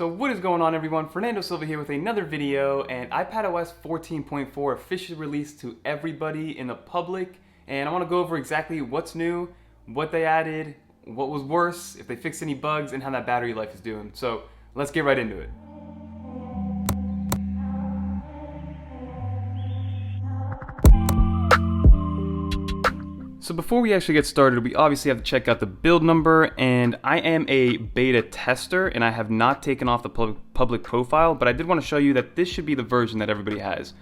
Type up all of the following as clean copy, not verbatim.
So what is going on, everyone? Fernando Silva here with another video, and iPadOS 14.4 officially released to everybody in the public, and I want to go over exactly what's new, what they added, what was worse, if they fixed any bugs, and how that battery life is doing. So let's get right into it. So before we actually get started, we obviously have to check out the build number, and I am a beta tester and I have not taken off the public profile, but I did want to show you that this should be the version that everybody has.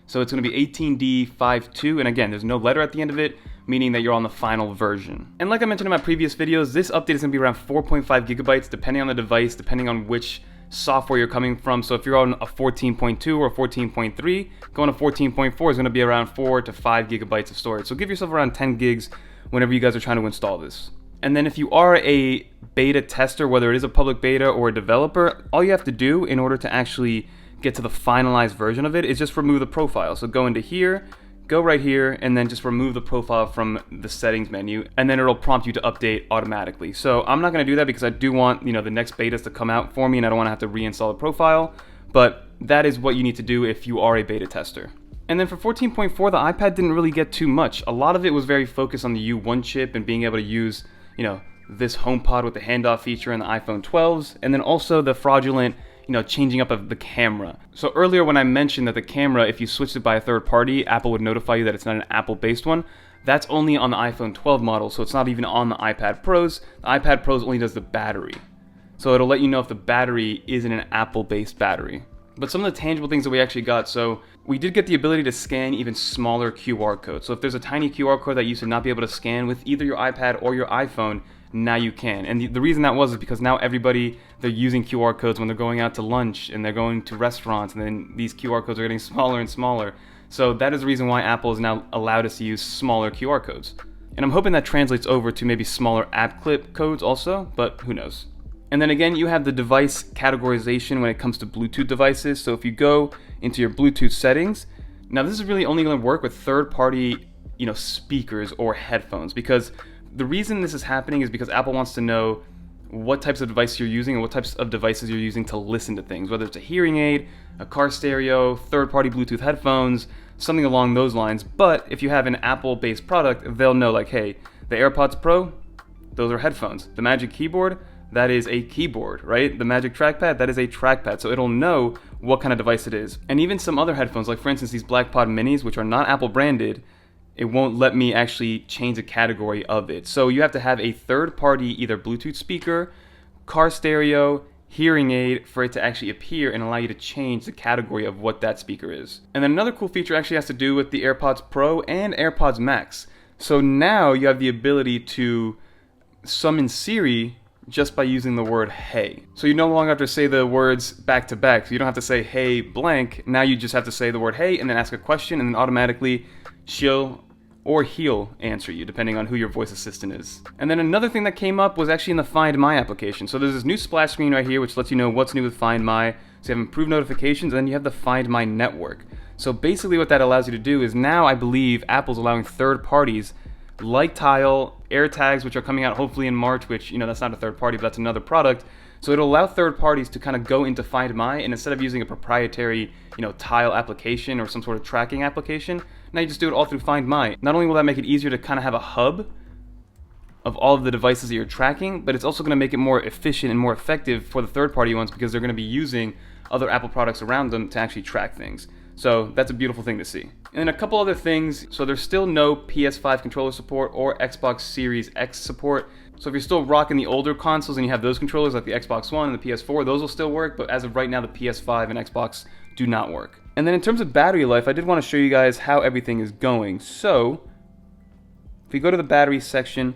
So it's going to be 18D52, and again, there's no letter at the end of it, meaning that you're on the final version. And like I mentioned in my previous videos, this update is going to be around 4.5 gigabytes depending on the device, depending on which software you're coming from. So if you're on a 14.2 or 14.3, going to 14.4 is going to be around 4 to 5 gigabytes of storage. So give yourself around 10 gigs whenever you guys are trying to install this. And then if you are a beta tester, whether it is a public beta or a developer, all you have to do in order to actually get to the finalized version of it is just remove the profile. So go into here, go right here, and then just remove the profile from the settings menu, and then it'll prompt you to update automatically. So I'm not going to do that because I do want, the next betas to come out for me, and I don't want to have to reinstall the profile, but that is what you need to do if you are a beta tester. And then for 14.4, the iPad didn't really get too much. A lot of it was very focused on the U1 chip and being able to use, this HomePod with the handoff feature in the iPhone 12s, and then also the fraudulent changing up of the camera. So earlier when I mentioned that the camera, if you switched it by a third party, Apple would notify you that it's not an Apple-based one. That's only on the iPhone 12 model, so it's not even on the iPad Pros. The iPad Pros only does the battery. So it'll let you know if the battery isn't an Apple-based battery. But some of the tangible things that we actually got, so we did get the ability to scan even smaller QR codes. So if there's a tiny QR code that you used to not be able to scan with either your iPad or your iPhone, now you can. And the reason that was is because now everybody, they're using QR codes when they're going out to lunch and they're going to restaurants, and then these QR codes are getting smaller and smaller. So that is the reason why Apple has now allowed us to use smaller QR codes. And I'm hoping that translates over to maybe smaller app clip codes also, but who knows. And then again, you have the device categorization when it comes to Bluetooth devices. So if you go into your Bluetooth settings, now this is really only going to work with third-party, speakers or headphones, because the reason this is happening is because Apple wants to know what types of devices you're using and what types of devices you're using to listen to things, whether it's a hearing aid, a car stereo, third-party Bluetooth headphones, something along those lines. But if you have an Apple-based product, they'll know, like, hey, the AirPods Pro, those are headphones. The Magic Keyboard, that is a keyboard, right? The Magic Trackpad, that is a trackpad. So it'll know what kind of device it is. And even some other headphones, like for instance these BlackPod Minis, which are not Apple branded, it won't let me actually change the category of it. So you have to have a third-party either Bluetooth speaker, car stereo, hearing aid for it to actually appear and allow you to change the category of what that speaker is. And then another cool feature actually has to do with the AirPods Pro and AirPods Max. So now you have the ability to summon Siri just by using the word hey. So you no longer have to say the words back to back. So you don't have to say hey blank. Now you just have to say the word hey and then ask a question, and then automatically she'll or he'll answer you depending on who your voice assistant is. And then another thing that came up was actually in the Find My application. So there's this new splash screen right here which lets you know what's new with Find My. So you have improved notifications, and then you have the Find My network. So basically what that allows you to do is now I believe Apple's allowing third parties like Tile, AirTags, which are coming out hopefully in March, which, that's not a third party, but that's another product. So it'll allow third parties to kind of go into Find My, and instead of using a proprietary, Tile application or some sort of tracking application, now you just do it all through Find My. Not only will that make it easier to kind of have a hub of all of the devices that you're tracking, but it's also going to make it more efficient and more effective for the third-party ones because they're going to be using other Apple products around them to actually track things. So that's a beautiful thing to see. And then a couple other things. So there's still no PS5 controller support or Xbox Series X support. So if you're still rocking the older consoles and you have those controllers like the Xbox One and the PS4, those will still work, but as of right now the PS5 and Xbox do not work. And then in terms of battery life, I did want to show you guys how everything is going. So if we go to the battery section,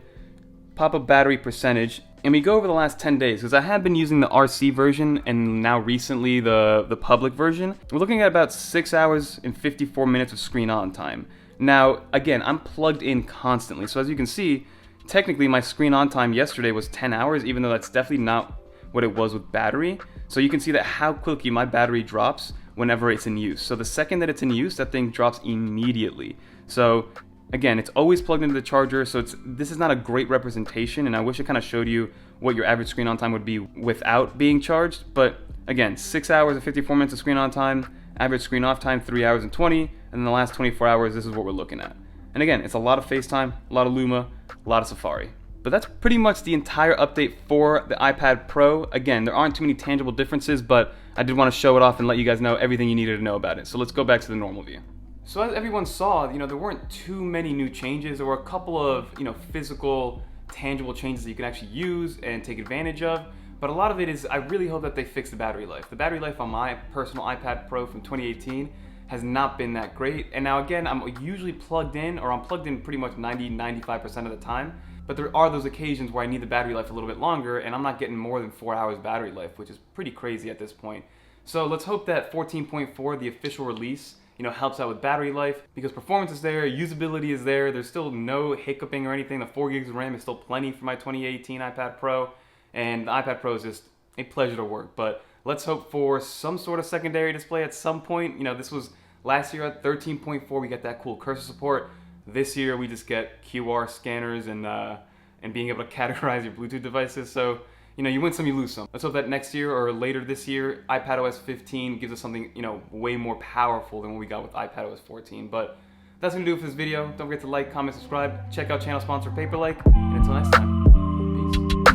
pop up battery percentage, and we go over the last 10 days, because I have been using the RC version and now recently the public version. We're looking at about 6 hours and 54 minutes of screen on time. Now, again, I'm plugged in constantly, so as you can see, technically my screen on time yesterday was 10 hours, even though that's definitely not what it was with battery. So you can see that how quickly my battery drops whenever it's in use. So the second that it's in use, that thing drops immediately. So again, it's always plugged into the charger, so this is not a great representation, and I wish I kind of showed you what your average screen on time would be without being charged, but Again, 6 hours and 54 minutes of screen on time, average screen off time 3 hours and 20, and then the last 24 hours, this is what we're looking at. And again, it's a lot of FaceTime, a lot of Luma, a lot of Safari. But that's pretty much the entire update for the iPad Pro. Again, there aren't too many tangible differences, but I did want to show it off and let you guys know everything you needed to know about it. So let's go back to the normal view. So as everyone saw, there weren't too many new changes. There were a couple of, physical, tangible changes that you can actually use and take advantage of. But a lot of it is, I really hope that they fix the battery life. The battery life on my personal iPad Pro from 2018 has not been that great. And now again, I'm usually plugged in, or I'm plugged in pretty much 90-95% of the time. But there are those occasions where I need the battery life a little bit longer, and I'm not getting more than 4 hours battery life, which is pretty crazy at this point. So let's hope that 14.4, the official release, helps out with battery life, because performance is there, usability is there, there's still no hiccuping or anything. The 4 gigs of RAM is still plenty for my 2018 iPad Pro, and the iPad Pro is just a pleasure to work. But let's hope for some sort of secondary display at some point. This was last year at 13.4, we got that cool cursor support. This year we just get QR scanners and being able to categorize your Bluetooth devices. So, you win some, you lose some. Let's hope that next year or later this year, iPadOS 15 gives us something, way more powerful than what we got with iPadOS 14. But that's gonna do it for this video. Don't forget to like, comment, subscribe. Check out channel sponsor Paperlike. And until next time, peace.